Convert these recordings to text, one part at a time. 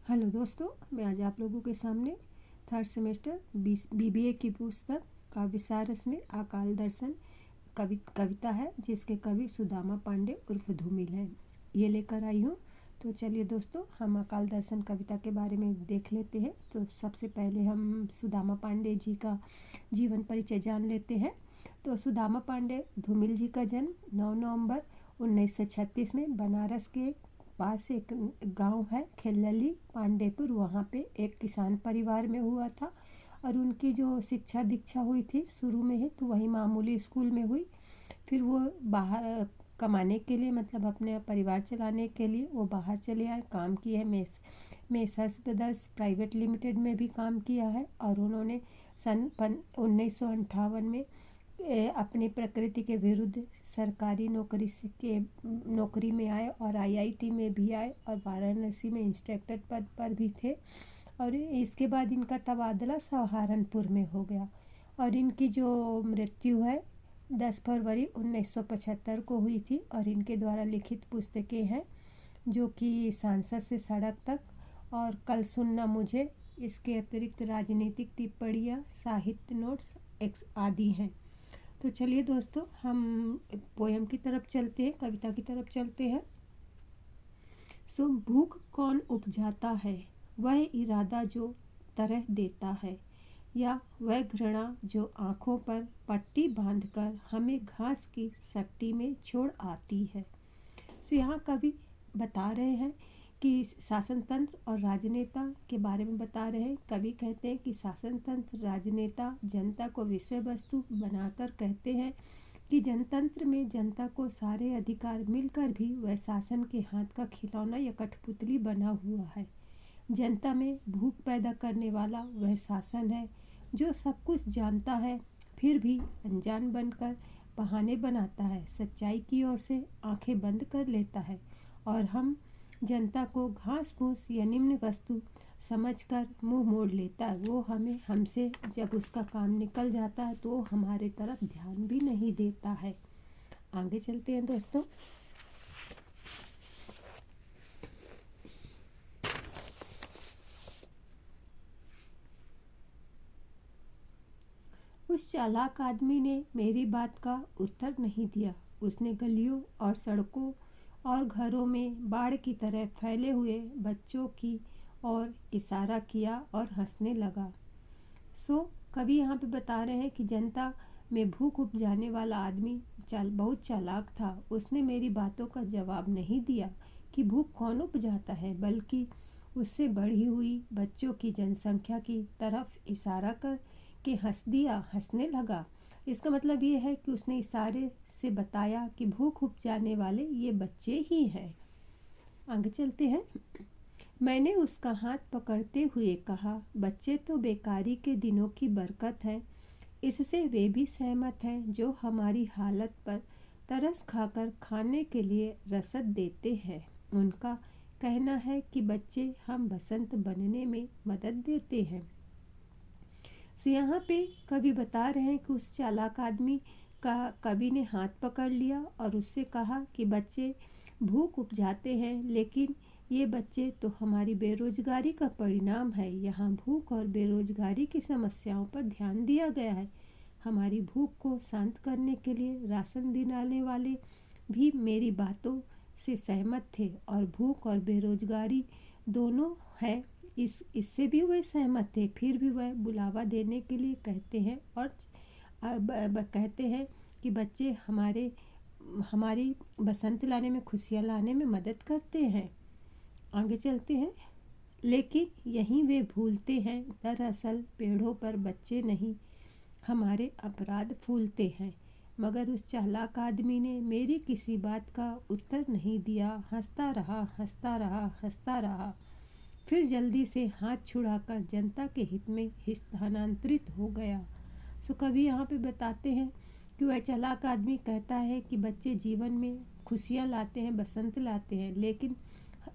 Hello दोस्तों, मैं आज आप लोगों के सामने थर्ड सेमेस्टर बीबीए की पुस्तक काव्य रस में अकाल दर्शन कविता है, जिसके कवि सुदामा पांडे उर्फ धूमिल हैं। ये लेकर आई हूँ। तो चलिए दोस्तों, हम अकाल दर्शन कविता के बारे में देख लेते हैं। तो सबसे पहले हम सुदामा पांडे जी का जीवन परिचय जान लेते हैं। तो सुदामा पांडे धूमिल जी का जन्म 9 नवंबर 1936 में बनारस के पास एक गांव है खेलली पांडेपुर, वहाँ पे एक किसान परिवार में हुआ था। और उनकी जो शिक्षा दीक्षा हुई थी शुरू में ही, तो वही मामूली स्कूल में हुई। फिर वो बाहर कमाने के लिए, मतलब अपने परिवार चलाने के लिए वो बाहर चले आए, काम किए हैं। मेसर्स ब्रदर्स प्राइवेट लिमिटेड में भी काम किया है। और उन्होंने सन 1958 में अपनी प्रकृति के विरुद्ध सरकारी नौकरी में आए और आईआईटी में भी आए और वाराणसी में इंस्ट्रक्टर पद पर भी थे। और इसके बाद इनका तबादला सहारनपुर में हो गया। और इनकी जो मृत्यु है 10 फरवरी 1975 को हुई थी। और इनके द्वारा लिखित पुस्तकें हैं, जो कि सांसद से सड़क तक और कल सुनना मुझे, इसके अतिरिक्त राजनीतिक टिप्पणियाँ, साहित्य नोट्स आदि हैं। तो चलिए दोस्तों, हम पोयम की तरफ चलते हैं, कविता की तरफ चलते हैं। सो भूख कौन उपजाता है, वह इरादा जो तरह देता है, या वह घृणा जो आँखों पर पट्टी बांधकर हमें घास की सट्टी में छोड़ आती है। सो यहाँ कवि बता रहे हैं कि शासन तंत्र और राजनेता के बारे में बता रहे हैं। कवि कहते हैं कि शासन तंत्र राजनेता जनता को विषय वस्तु बनाकर कहते हैं कि जनतंत्र में जनता को सारे अधिकार मिलकर भी वह शासन के हाथ का खिलौना या कठपुतली बना हुआ है। जनता में भूख पैदा करने वाला वह शासन है जो सब कुछ जानता है, फिर भी अनजान बनकर बहाने बनाता है, सच्चाई की ओर से आंखें बंद कर लेता है और हम जनता को घास फूस या निम्न वस्तु समझकर मुंह मोड़ लेता है। वो हमसे जब उसका काम निकल जाता है तो हमारे तरफ ध्यान भी नहीं देता है। आगे चलते हैं दोस्तों। उस चालाक आदमी ने मेरी बात का उत्तर नहीं दिया। उसने गलियों और सड़कों और घरों में बाढ़ की तरह फैले हुए बच्चों की और इशारा किया और हंसने लगा। सो कवि यहाँ पे बता रहे हैं कि जनता में भूख उपजाने वाला आदमी बहुत चालाक था। उसने मेरी बातों का जवाब नहीं दिया कि भूख कौन उपजाता है, बल्कि उससे बढ़ी हुई बच्चों की जनसंख्या की तरफ इशारा कर के हंसने लगा। इसका मतलब ये है कि उसने इशारे से बताया कि भूख उपजाने वाले ये बच्चे ही हैं। आगे चलते हैं। मैंने उसका हाथ पकड़ते हुए कहा, बच्चे तो बेकारी के दिनों की बरकत है। इससे वे भी सहमत हैं जो हमारी हालत पर तरस खाकर खाने के लिए रसद देते हैं। उनका कहना है कि बच्चे हम बसंत बनने में मदद देते हैं। सो यहाँ पे कवि बता रहे हैं कि उस चालाक आदमी का कवि ने हाथ पकड़ लिया और उससे कहा कि बच्चे भूख उपजाते हैं, लेकिन ये बच्चे तो हमारी बेरोजगारी का परिणाम है। यहाँ भूख और बेरोजगारी की समस्याओं पर ध्यान दिया गया है। हमारी भूख को शांत करने के लिए राशन दिलाने वाले भी मेरी बातों से सहमत थे और भूख और बेरोजगारी दोनों है इससे भी वह सहमत थे। फिर भी वह बुलावा देने के लिए कहते हैं और कहते हैं कि बच्चे हमारी बसंत लाने में, खुशियाँ लाने में मदद करते हैं। आगे चलते हैं। लेकिन यहीं वे भूलते हैं, दरअसल पेड़ों पर बच्चे नहीं हमारे अपराध फूलते हैं। मगर उस चालाक आदमी ने मेरी किसी बात का उत्तर नहीं दिया। हंसता रहा, हंसता रहा, हंसता रहा। फिर जल्दी से हाथ छुड़ाकर जनता के हित में स्थानांतरित हो गया। सो कवि यहाँ पे बताते हैं कि वह चालाक आदमी कहता है कि बच्चे जीवन में खुशियाँ लाते हैं, बसंत लाते हैं, लेकिन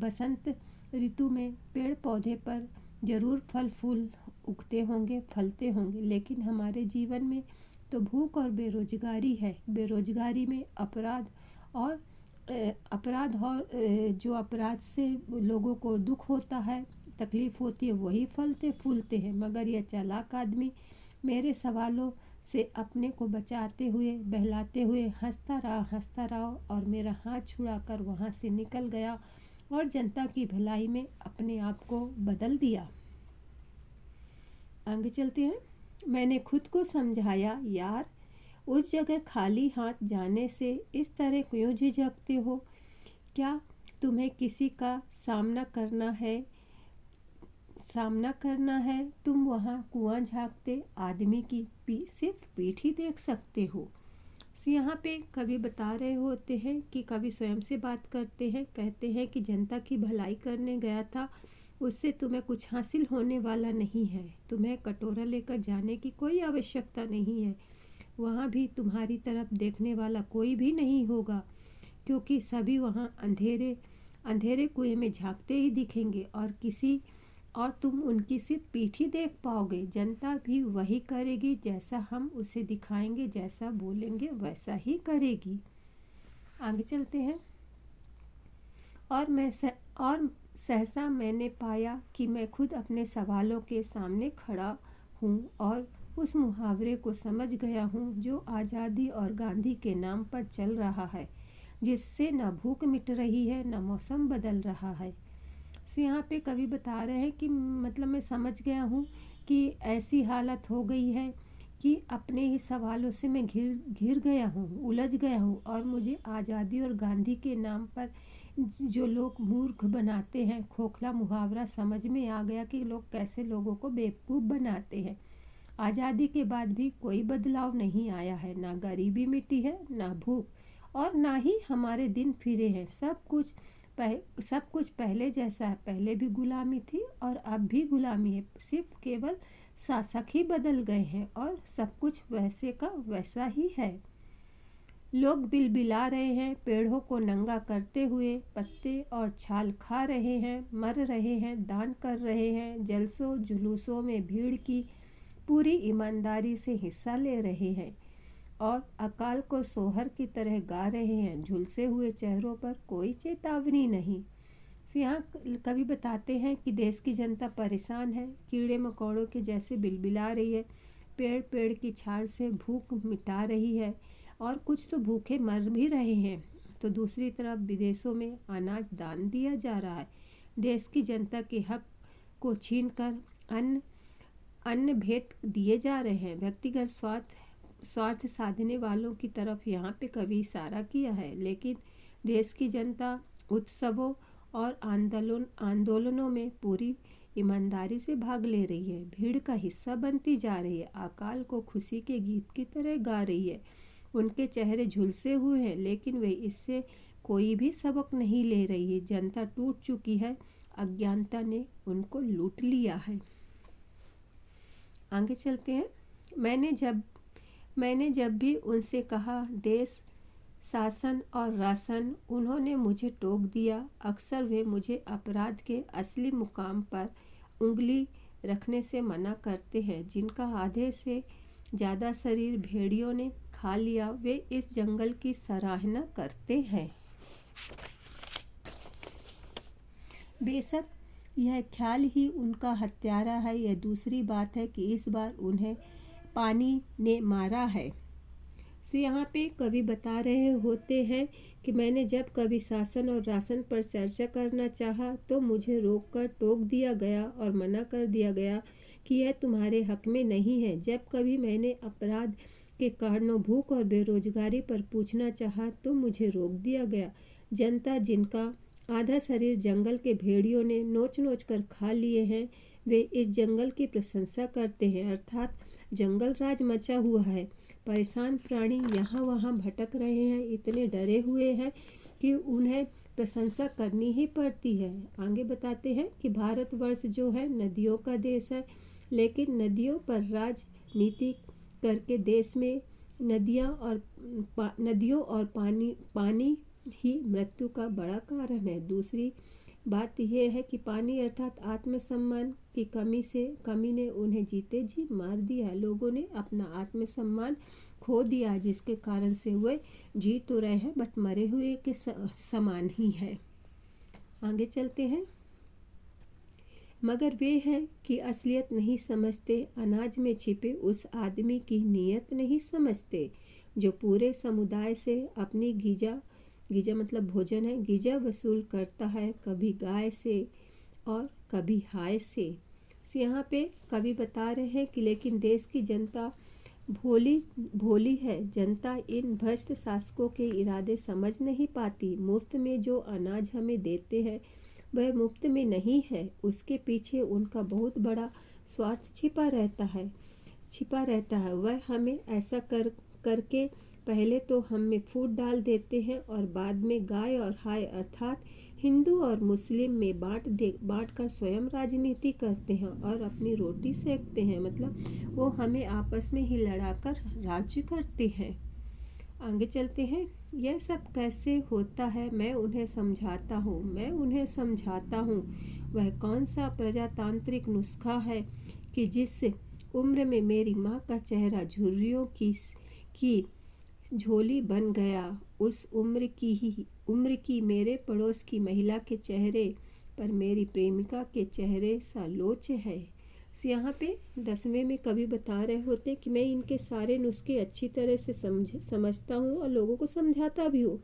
बसंत ऋतु में पेड़ पौधे पर ज़रूर फल फूल उगते होंगे, फलते होंगे, लेकिन हमारे जीवन में तो भूख और बेरोजगारी है। बेरोजगारी में अपराध और जो अपराध से लोगों को दुख होता है, तकलीफ़ होती है वही फलते फूलते हैं। मगर यह चालाक आदमी मेरे सवालों से अपने को बचाते हुए बहलाते हुए हंसता रहा और मेरा हाथ छुड़ाकर वहाँ से निकल गया और जनता की भलाई में अपने आप को बदल दिया। आगे चलते हैं। मैंने खुद को समझाया, यार उस जगह खाली हाथ जाने से इस तरह क्यों झिझकते हो? क्या तुम्हें किसी का सामना करना है? तुम वहाँ कुआं झाँकते आदमी की सिर्फ पीठ ही देख सकते हो। यहाँ पे कवि बता रहे होते हैं कि कवि स्वयं से बात करते हैं, कहते हैं कि जनता की भलाई करने गया था, उससे तुम्हें कुछ हासिल होने वाला नहीं है। तुम्हें कटोरा लेकर जाने की कोई आवश्यकता नहीं है। वहाँ भी तुम्हारी तरफ देखने वाला कोई भी नहीं होगा, क्योंकि सभी वहाँ अंधेरे कुएं में झांकते ही दिखेंगे और तुम उनकी सिर्फ पीठ ही देख पाओगे। जनता भी वही करेगी, जैसा हम उसे दिखाएंगे, जैसा बोलेंगे वैसा ही करेगी। आगे चलते हैं। और सहसा मैंने पाया कि मैं खुद अपने सवालों के सामने खड़ा हूँ और उस मुहावरे को समझ गया हूँ जो आज़ादी और गांधी के नाम पर चल रहा है, जिससे न भूख मिट रही है न मौसम बदल रहा है। यहाँ पे कवि बता रहे हैं कि मतलब मैं समझ गया हूँ कि ऐसी हालत हो गई है कि अपने ही सवालों से मैं घिर गया हूँ, उलझ गया हूँ, और मुझे आज़ादी और गांधी के नाम पर जो लोग मूर्ख बनाते हैं, खोखला मुहावरा समझ में आ गया कि लोग कैसे लोगों को बेवकूफ़ बनाते हैं। आज़ादी के बाद भी कोई बदलाव नहीं आया है, ना गरीबी मिटी है, ना भूख, और ना ही हमारे दिन फिरे हैं। सब कुछ पहले जैसा है। पहले भी गुलामी थी और अब भी गुलामी है, सिर्फ केवल शासक ही बदल गए हैं और सब कुछ वैसे का वैसा ही है। लोग बिलबिला रहे हैं, पेड़ों को नंगा करते हुए, पत्ते और छाल खा रहे हैं, मर रहे हैं, दान कर रहे हैं, जलसों जुलूसों में भीड़ की पूरी ईमानदारी से हिस्सा ले रहे हैं और अकाल को सोहर की तरह गा रहे हैं। झुलसे हुए चेहरों पर कोई चेतावनी नहीं। यहाँ कवि बताते हैं कि देश की जनता परेशान है, कीड़े मकोड़ों के जैसे बिलबिला रही है, पेड़ की छाल से भूख मिटा रही है और कुछ तो भूखे मर भी रहे हैं। तो दूसरी तरफ विदेशों में अनाज दान दिया जा रहा है। देश की जनता के हक को छीनकर अन्न भेंट दिए जा रहे हैं। व्यक्तिगत स्वार्थ साधने वालों की तरफ यहाँ पे कवि इशारा किया है, लेकिन देश की जनता उत्सवों और आंदोलनों में पूरी ईमानदारी से भाग ले रही है, भीड़ का हिस्सा बनती जा रही है, अकाल को खुशी के गीत की तरह गा रही है। उनके चेहरे झुलसे हुए हैं, लेकिन वे इससे कोई भी सबक नहीं ले रही है। जनता टूट चुकी है, अज्ञानता ने उनको लूट लिया है। आगे चलते हैं। मैंने जब भी उनसे कहा देश, शासन और राशन, उन्होंने मुझे टोक दिया। अक्सर वे मुझे अपराध के असली मुकाम पर उंगली रखने से मना करते हैं। जिनका आधे से ज़्यादा शरीर भेड़ियों ने खा लिया, वे इस जंगल की सराहना करते हैं। बेशक यह ख्याल ही उनका हत्यारा है। यह दूसरी बात है कि इस बार उन्हें पानी ने मारा है। यहाँ पे कवि बता रहे होते हैं कि मैंने जब कभी शासन और राशन पर चर्चा करना चाहा तो मुझे रोककर टोक दिया गया और मना कर दिया गया कि यह तुम्हारे हक में नहीं है। जब कभी मैंने अपराध के कारणों, भूख और बेरोजगारी पर पूछना चाहा तो मुझे रोक दिया गया। जनता, जिनका आधा शरीर जंगल के भेड़ियों ने नोच नोच कर खा लिए हैं, वे इस जंगल की प्रशंसा करते हैं, अर्थात जंगल राज मचा हुआ है। परेशान प्राणी यहाँ वहाँ भटक रहे हैं, इतने डरे हुए हैं कि उन्हें प्रशंसा करनी ही पड़ती है। आगे बताते हैं कि भारतवर्ष जो है नदियों का देश है, लेकिन नदियों पर राजनीति करके देश में नदियों और पानी ही मृत्यु का बड़ा कारण है। दूसरी बात यह है कि पानी अर्थात आत्मसम्मान की कमी ने उन्हें जीते जी मार दिया। लोगों ने अपना आत्मसम्मान खो दिया, जिसके कारण से वे जी तो रहे हैं बट मरे हुए के समान ही है। आगे चलते हैं। मगर वे हैं कि असलियत नहीं समझते, अनाज में छिपे उस आदमी की नीयत नहीं समझते जो पूरे समुदाय से अपनी गीजा गीजा मतलब भोजन है, गीजा वसूल करता है, कभी गाय से और कभी हाय से। यहाँ पे कवि बता रहे हैं कि लेकिन देश की जनता भोली भोली है। जनता इन भ्रष्ट शासकों के इरादे समझ नहीं पाती। मुफ्त में जो अनाज हमें देते हैं वह मुफ्त में नहीं है, उसके पीछे उनका बहुत बड़ा स्वार्थ छिपा रहता है। वह हमें ऐसा करके पहले तो हम में फूट डाल देते हैं और बाद में गाय और हाय अर्थात हिंदू और मुस्लिम में बांट कर स्वयं राजनीति करते हैं और अपनी रोटी सेकते हैं। मतलब वो हमें आपस में ही लड़ाकर राज्य करते हैं। आगे चलते हैं। यह सब कैसे होता है मैं उन्हें समझाता हूँ। वह कौन सा प्रजातांत्रिक नुस्खा है कि जिस उम्र में मेरी माँ का चेहरा झुर्रियों की झोली बन गया, उस उम्र की मेरे पड़ोस की महिला के चेहरे पर मेरी प्रेमिका के चेहरे सा लोच है। यहाँ पे 10वें में कवि बता रहे होते कि मैं इनके सारे नुस्खे अच्छी तरह से समझता हूँ और लोगों को समझाता भी हूँ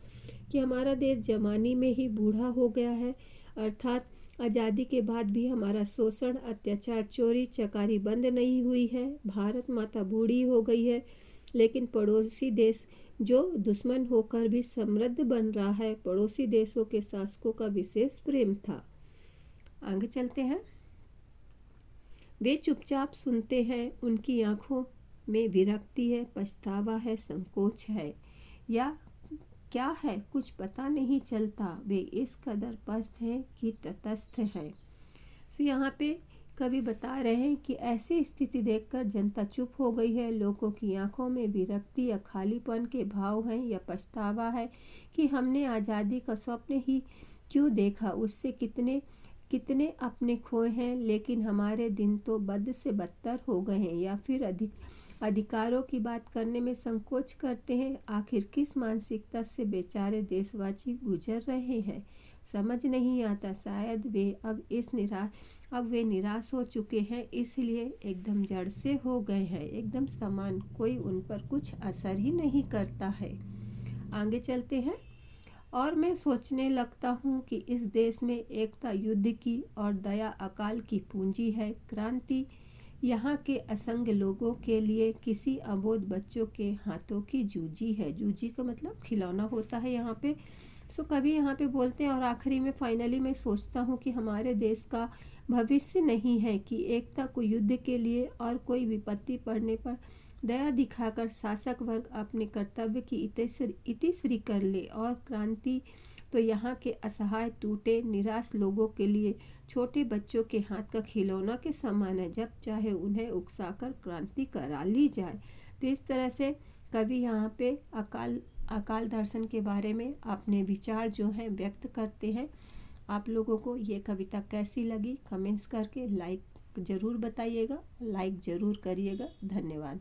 कि हमारा देश जवानी में ही बूढ़ा हो गया है, अर्थात आज़ादी के बाद भी हमारा शोषण, अत्याचार, चोरी चकारी बंद नहीं हुई है। भारत माता बूढ़ी हो गई है, लेकिन पड़ोसी देश जो दुश्मन होकर भी समृद्ध बन रहा है। पड़ोसी देशों के शासकों का विशेष प्रेम था। आगे चलते हैं। वे चुपचाप सुनते हैं, उनकी आंखों में विरक्ति है, पछतावा है, संकोच है, या क्या है कुछ पता नहीं चलता। वे इस कदर पस्त हैं कि तटस्थ हैं। यहाँ पे कवि बता रहे हैं कि ऐसी स्थिति देखकर जनता चुप हो गई है। लोगों की आंखों में विरक्ति या खालीपन के भाव हैं, या पछतावा है कि हमने आज़ादी का स्वप्न ही क्यों देखा, उससे कितने अपने खोए हैं, लेकिन हमारे दिन तो बद से बदतर हो गए हैं। या फिर अधिकारों की बात करने में संकोच करते हैं। आखिर किस मानसिकता से बेचारे देशवासी गुजर रहे हैं, समझ नहीं आता। शायद वे निराश हो चुके हैं, इसलिए एकदम जड़ से हो गए हैं, एकदम समान, कोई उन पर कुछ असर ही नहीं करता है। आगे चलते हैं। और मैं सोचने लगता हूँ कि इस देश में एकता युद्ध की और दया अकाल की पूंजी है। क्रांति यहाँ के असंग लोगों के लिए किसी अबोध बच्चों के हाथों की जूजी है। जूजी का मतलब खिलौना होता है यहाँ पे। कवि यहाँ पे बोलते हैं और आखिरी में फाइनली मैं सोचता हूँ कि हमारे देश का भविष्य नहीं है कि एकता को युद्ध के लिए और कोई विपत्ति पड़ने पर दया दिखाकर शासक वर्ग अपने कर्तव्य की इतिश्री कर ले, और क्रांति तो यहाँ के असहाय, टूटे, निराश लोगों के लिए छोटे बच्चों के हाथ का खिलौना के समान है, जब चाहे उन्हें उकसाकर क्रांति करा ली जाए। तो इस तरह से कवि यहाँ पे अकाल दर्शन के बारे में अपने विचार जो हैं व्यक्त करते हैं। आप लोगों को ये कविता कैसी लगी कमेंट्स करके ज़रूर बताइएगा, लाइक ज़रूर करिएगा। धन्यवाद।